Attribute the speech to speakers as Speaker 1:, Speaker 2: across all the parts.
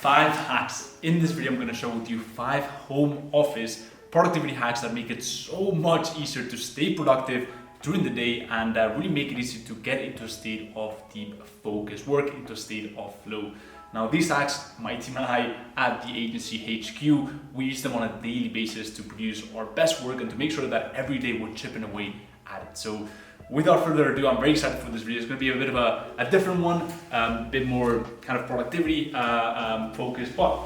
Speaker 1: 5 hacks. In this video, I'm going to share with you 5 home office productivity hacks that make it so much easier to stay productive during the day and really make it easy to get into a state of deep focus work, into a state of flow. Now these hacks, my team and I at the agency HQ, we use them on a daily basis to produce our best work and to make sure that every day we're chipping away at it. So without further ado, I'm very excited for this video. It's going to be a bit of a different one, a bit more kind of productivity focused, but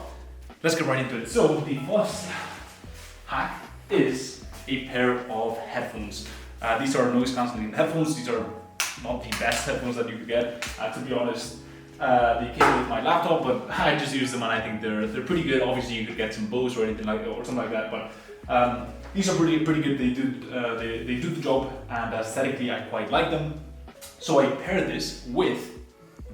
Speaker 1: let's get right into it. So the first hack is a pair of headphones. These are noise cancelling headphones. These are not the best headphones that you could get, to be honest. They came with my laptop, but I just use them and I think they're pretty good. Obviously, you could get some Bose or anything like that, or something like that, but these are pretty good. They do the job, and aesthetically, I quite like them. So I pair this with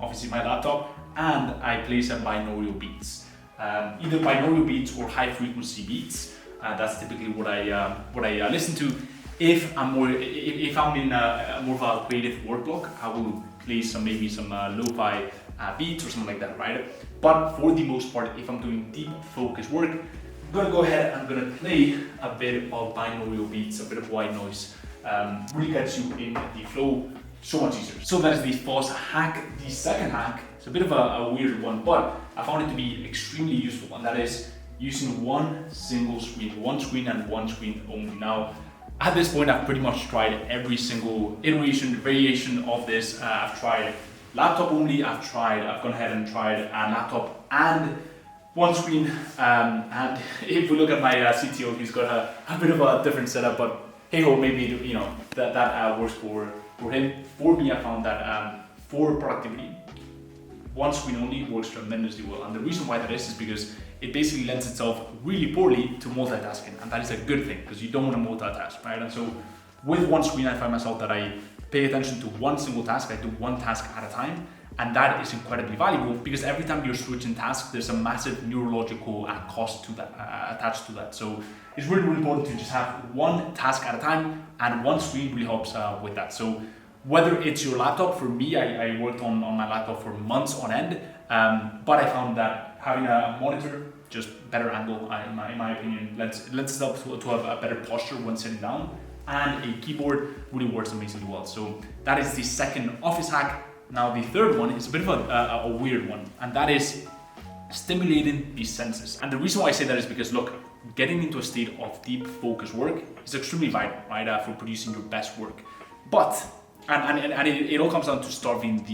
Speaker 1: obviously my laptop, and I play some binaural beats, either binaural beats or high frequency beats. That's typically what I listen to. If I'm in more of a creative work block, I will play maybe some lo-fi beats or something like that, right? But for the most part, if I'm doing deep focus work, I'm gonna go ahead and I'm gonna play a bit of binaural beats, a bit of white noise. Really gets you in the flow so much easier. So that is the first hack. The second hack is a bit of a weird one, but I found it to be extremely useful, and that is using one single screen, one screen and one screen only. Now, at this point, I've pretty much tried every single iteration, variation of this. I've tried laptop only, I've gone ahead and tried a laptop and one screen. And if we look at my CTO, he's got a bit of a different setup, but hey ho, maybe that works for him. For me, I found that for productivity, one screen only works tremendously well. And the reason why that is because it basically lends itself really poorly to multitasking, and that is a good thing because you don't want to multitask, right? And so with one screen, I find myself that I pay attention to one single task. I do one task at a time, and that is incredibly valuable because every time you're switching tasks, there's a massive neurological cost to that attached to that. So it's really, really important to just have one task at a time, and one screen really helps with that. So whether it's your laptop, for me, I worked on my laptop for months on end, but I found that having a monitor, just better angle, in my opinion, lends itself to have a better posture when sitting down, and a keyboard really works amazingly well. So that is the second office hack. Now the third one is a bit of a weird one, and that is stimulating the senses. And the reason why I say that is because, look, getting into a state of deep focus work is extremely vital, right, for producing your best work. But it all comes down to starving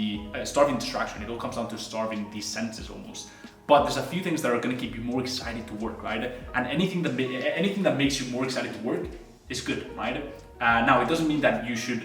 Speaker 1: distraction. It all comes down to starving the senses almost. But there's a few things that are going to keep you more excited to work, right? And anything that makes you more excited to work is good, right? Now it doesn't mean that you should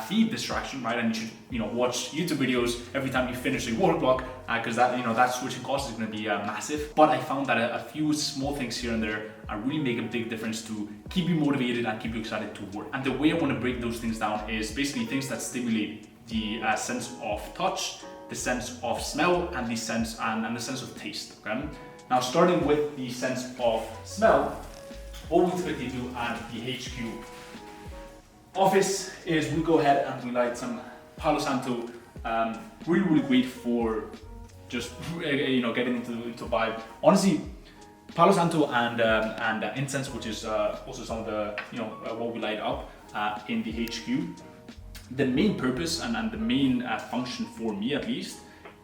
Speaker 1: feed distraction, right? And you should watch YouTube videos every time you finish a work block, because that switching cost is going to be massive. But I found that a few small things here and there really make a big difference to keep you motivated and keep you excited to work. And the way I want to break those things down is basically things that stimulate the sense of touch, the sense of smell, and the sense of taste. Okay. Now, starting with the sense of smell, what we typically do at the HQ office is we go ahead and we light some Palo Santo. Really, really great for just getting into vibe. Honestly, Palo Santo and incense, which is also some of the what we light up in the HQ. The main purpose and the main function for me, at least,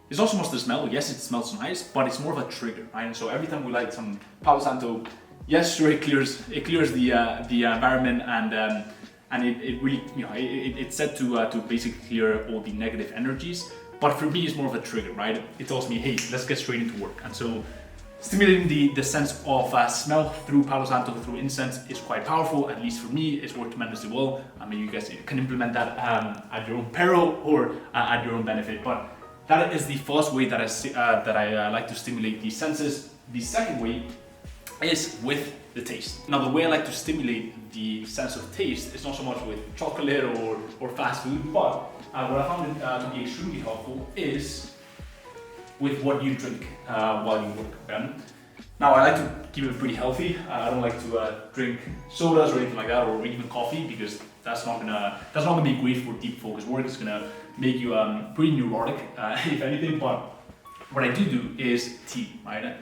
Speaker 1: is not so much the smell. Yes, it smells nice, but it's more of a trigger, right? And so every time we light some Palo Santo, yes, sure, it clears the environment, and it really it's set to basically clear all the negative energies. But for me, it's more of a trigger, right? It tells me, hey, let's get straight into work. And so stimulating the sense of smell through Palo Santo, through incense, is quite powerful. At least for me, it's worked tremendously well. I mean, you guys can implement that at your own peril or at your own benefit. But that is the first way that I like to stimulate the senses. The second way is with the taste. Now, the way I like to stimulate the sense of taste is not so much with chocolate or fast food, but what I found it to be extremely helpful is with what you drink while you work. Okay? Now, I like to keep it pretty healthy. I don't like to drink sodas or anything like that, or even coffee, because that's not gonna be great for deep focus work. It's gonna make you pretty neurotic, if anything. But what I do is tea, right?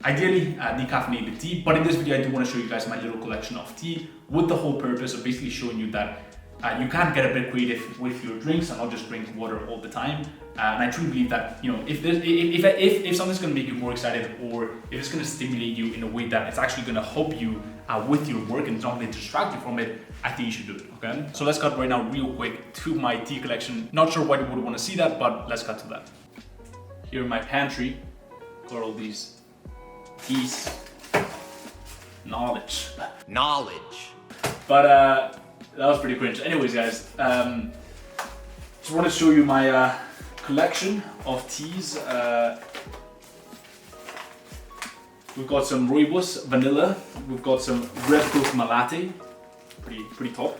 Speaker 1: Ideally, decaffeinated tea, but in this video I do want to show you guys my little collection of tea with the whole purpose of basically showing you that you can get a bit creative with your drinks and not just drink water all the time. And I truly believe that, you know, if something's going to make you more excited, or if it's going to stimulate you in a way that it's actually going to help you with your work and it's not going to distract you from it, I think you should do it, okay? So let's cut right now real quick to my tea collection. Not sure why you would want to see that, but let's cut to that. Here in my pantry, got all these teas. Knowledge. But that was pretty cringe. Anyways, guys, just want to show you my collection of teas. We've got some rooibos vanilla. We've got some red cook malate, pretty top.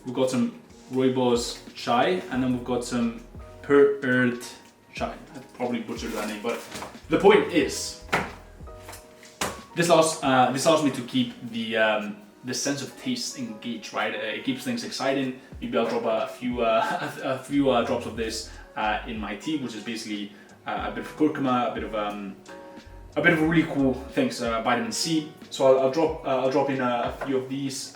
Speaker 1: We've got some rooibos chai, and then we've got some per-earth chai. I probably butchered that name, but the point is, this allows me to keep the sense of taste engaged, right? It keeps things exciting. Maybe I'll drop a few drops of this in my tea, which is basically a bit of curcuma, a bit of really cool things, vitamin C. So I'll drop in a few of these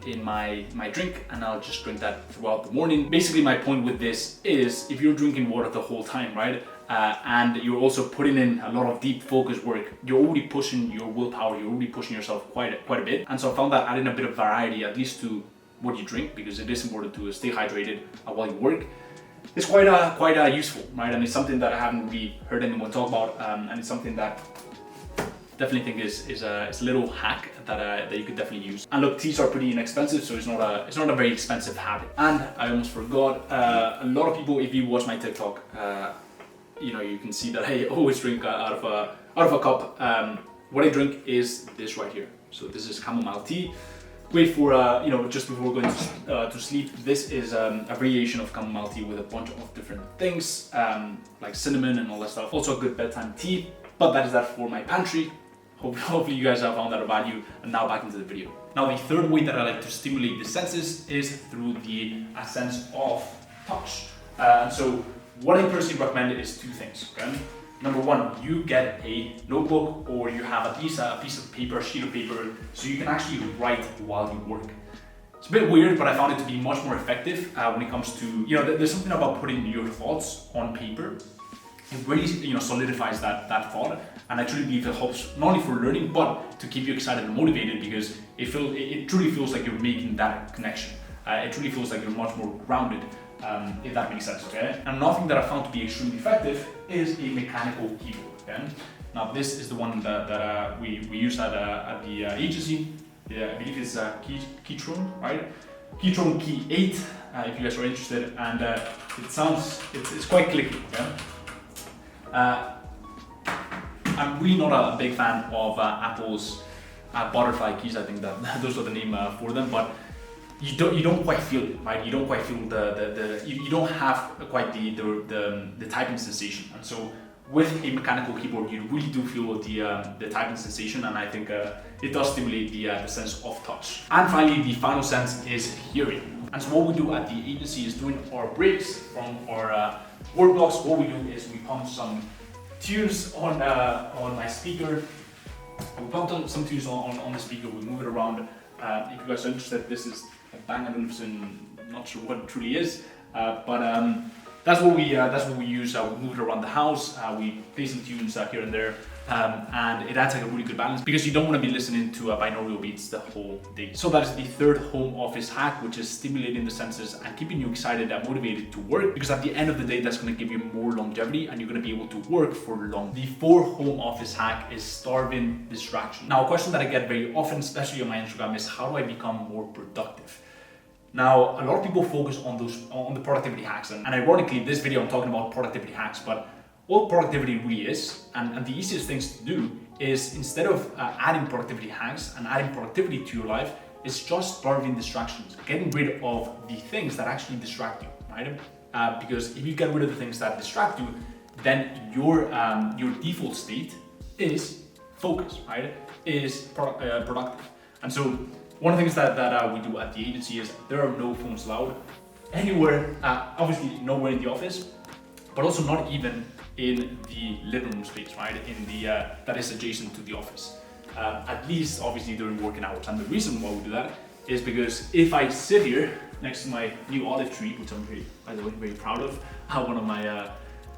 Speaker 1: in my drink, and I'll just drink that throughout the morning. Basically, my point with this is, if you're drinking water the whole time, right, and you're also putting in a lot of deep focus work, you're already pushing your willpower, you're already pushing yourself quite a bit. And so I found that adding a bit of variety, at least to what you drink, because it is important to stay hydrated while you work, is quite useful, right? And it's something that I haven't really heard anyone talk about, and it's something that definitely think is a little hack that you could definitely use. And look, teas are pretty inexpensive, so it's not a very expensive habit. And I almost forgot, a lot of people, if you watch my TikTok, you know, you can see that I always drink out of a cup. What I drink is this right here. So this is chamomile tea. Great for you know, just before going to sleep. This is a variation of chamomile tea with a bunch of different things, like cinnamon and all that stuff. Also a good bedtime tea. But that is that for my pantry. Hopefully you guys have found that of value. And now back into the video. Now the third way that I like to stimulate the senses is through the sense of touch. And so what I personally recommend is two things, okay? Number one, you get a notebook, or you have a piece of paper, a sheet of paper, so you can actually write while you work. It's a bit weird, but I found it to be much more effective when it comes to, you know, there's something about putting your thoughts on paper. It really, you know, solidifies that thought, and I truly believe it helps not only for learning, but to keep you excited and motivated, because it truly feels like you're making that connection. It truly feels like you're much more grounded, if that makes sense, okay? And another thing that I found to be extremely effective is a mechanical keyboard, okay? Now this is the one that we use at the agency. Yeah, I believe it's Keytron, right? Keytron Key 8, if you guys are interested, and it's quite clicky, okay? I'm really not a big fan of Apple's butterfly keys. I think that those are the name for them, but you don't quite feel it, right? You don't quite feel you don't have quite the typing sensation. And so with a mechanical keyboard, you really do feel the typing sensation, and I think it does stimulate the sense of touch. And finally, the final sense is hearing. And so what we do at the agency is, during our breaks from our work blocks, what we do is we pump some tunes on my speaker. We pump some tunes on the speaker. We move it around. If you guys are interested, this is a Bang & Olufsen. Not sure what it truly is, but that's what we use. We move it around the house. We play some tunes here and there. And it adds like a really good balance, because you don't want to be listening to binaural beats the whole day. So that is the third home office hack, which is stimulating the senses and keeping you excited and motivated to work, because at the end of the day, that's going to give you more longevity and you're going to be able to work for long. The fourth home office hack is starving distraction. Now, a question that I get very often, especially on my Instagram, is how do I become more productive? Now, a lot of people focus on the productivity hacks, and ironically, this video I'm talking about productivity hacks, but all productivity really is, and the easiest things to do is, instead of adding productivity hacks and adding productivity to your life, is just starving distractions, getting rid of the things that actually distract you, right? Because if you get rid of the things that distract you, then your default state is focus, right? Is productive. And so one of the things that we do at the agency is there are no phones allowed anywhere, obviously nowhere in the office, but also not even in the living room space, right? In the that is adjacent to the office. At least obviously during working hours. And the reason why we do that is because if I sit here next to my new olive tree, which I'm very, by the way, very proud of,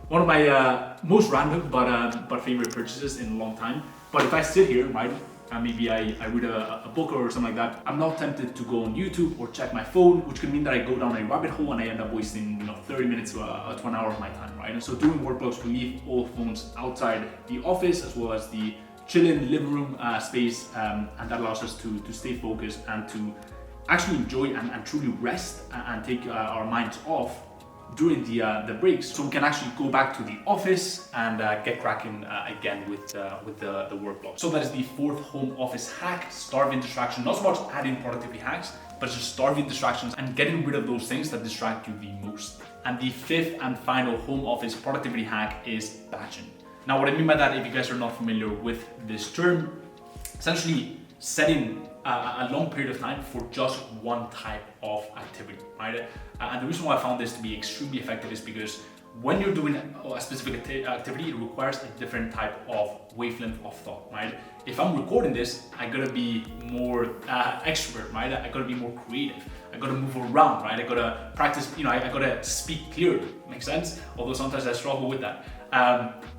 Speaker 1: one of my most random but favorite purchases in a long time. But if I sit here, right, and maybe I read a book or something like that, I'm not tempted to go on YouTube or check my phone, which could mean that I go down a rabbit hole and I end up wasting 30 minutes to an hour of my time, right? And so during work blocks, we leave all phones outside the office as well as the chill-in living room space, and that allows us to stay focused and to actually enjoy and truly rest and take our minds off during the breaks, so we can actually go back to the office and get cracking again with the work block. So that is the fourth home office hack: starving distraction. Not so much adding productivity hacks, but just starving distractions and getting rid of those things that distract you the most. And the fifth and final home office productivity hack is batching. Now, what I mean by that, if you guys are not familiar with this term, essentially setting a long period of time for just one type of activity, right? And the reason why I found this to be extremely effective is because when you're doing a specific activity, it requires a different type of wavelength of thought, right? If I'm recording this, I gotta be more extrovert, right? I gotta be more creative. I gotta move around, right? I gotta practice, I gotta speak clearly. Makes sense? Although sometimes I struggle with that.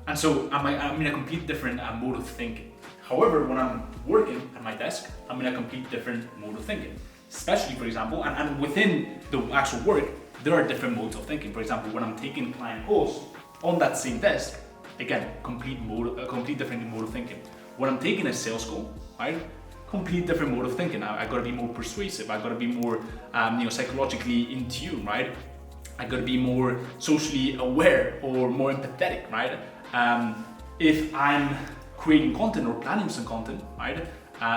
Speaker 1: And so I'm in a complete different mode of thinking. However, when I'm working at my desk, I'm in a complete different mode of thinking. Especially, for example, and within the actual work, there are different modes of thinking. For example, when I'm taking client calls on that same desk, again, complete different mode of thinking. When I'm taking a sales call, right, complete different mode of thinking. I gotta be more persuasive. I gotta be more, psychologically in tune, right? I gotta be more socially aware or more empathetic, right? If I'm creating content or planning some content, right,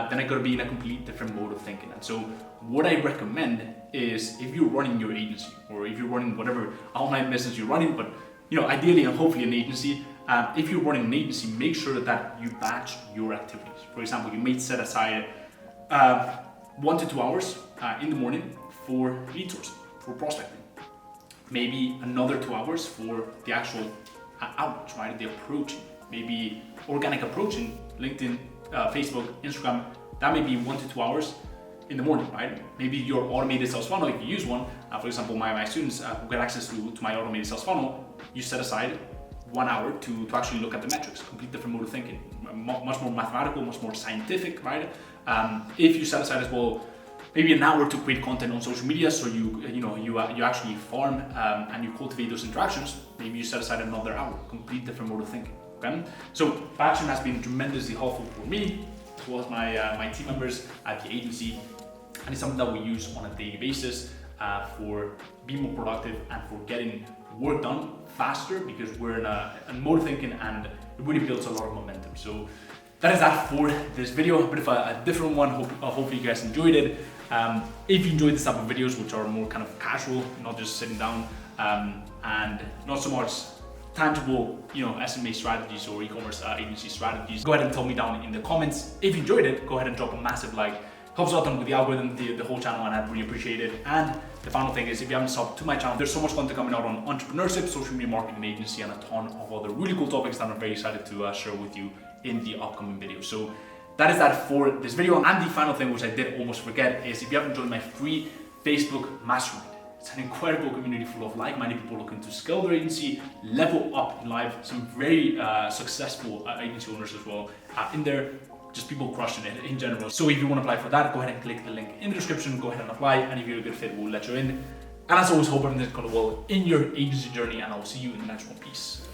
Speaker 1: then I gotta be in a complete different mode of thinking. And so what I recommend is, if you're running your agency or if you're running whatever online business you're running, but ideally and hopefully an agency, if you're running an agency, make sure that you batch your activities. For example, you may set aside 1 to 2 hours in the morning for lead sourcing, for prospecting. Maybe another 2 hours for the actual outreach, right, the approaching. Maybe organic approaching, LinkedIn, Facebook, Instagram, that may be 1 to 2 hours in the morning, right? Maybe your automated sales funnel, if you use one, for example, my students who get access to my automated sales funnel, you set aside 1 hour to actually look at the metrics, complete different mode of thinking, much more mathematical, much more scientific, right? If you set aside as well, maybe an hour to create content on social media, so you actually farm and you cultivate those interactions, maybe you set aside another hour, complete different mode of thinking. Okay? So batching has been tremendously helpful for me, as well as my team members at the agency, and it's something that we use on a daily basis for being more productive and for getting work done faster, because we're in a mode of thinking and it really builds a lot of momentum. So that is that for this video, a bit of a different one. Hopefully you guys enjoyed it. If you enjoyed this type of videos, which are more kind of casual, not just sitting down, and not so much tangible, SMMA strategies or e-commerce agency strategies, go ahead and tell me down in the comments. If you enjoyed it, go ahead and drop a massive like. Helps out with the algorithm, the whole channel, and I'd really appreciate it. And the final thing is, if you haven't subbed to my channel, there's so much content coming out on entrepreneurship, social media marketing agency, and a ton of other really cool topics that I'm very excited to share with you in the upcoming video. So that is that for this video. And the final thing, which I did almost forget, is if you haven't joined my free Facebook mastermind, it's an incredible community full of like-minded people looking to scale their agency, level up in life, some very successful agency owners as well in there. Just people crushing it in general. So if you want to apply for that, go ahead and click the link in the description, go ahead and apply, and if you're a good fit, we'll let you in. And as always, hope everything's going well in your agency journey, and I will see you in the next one. Peace.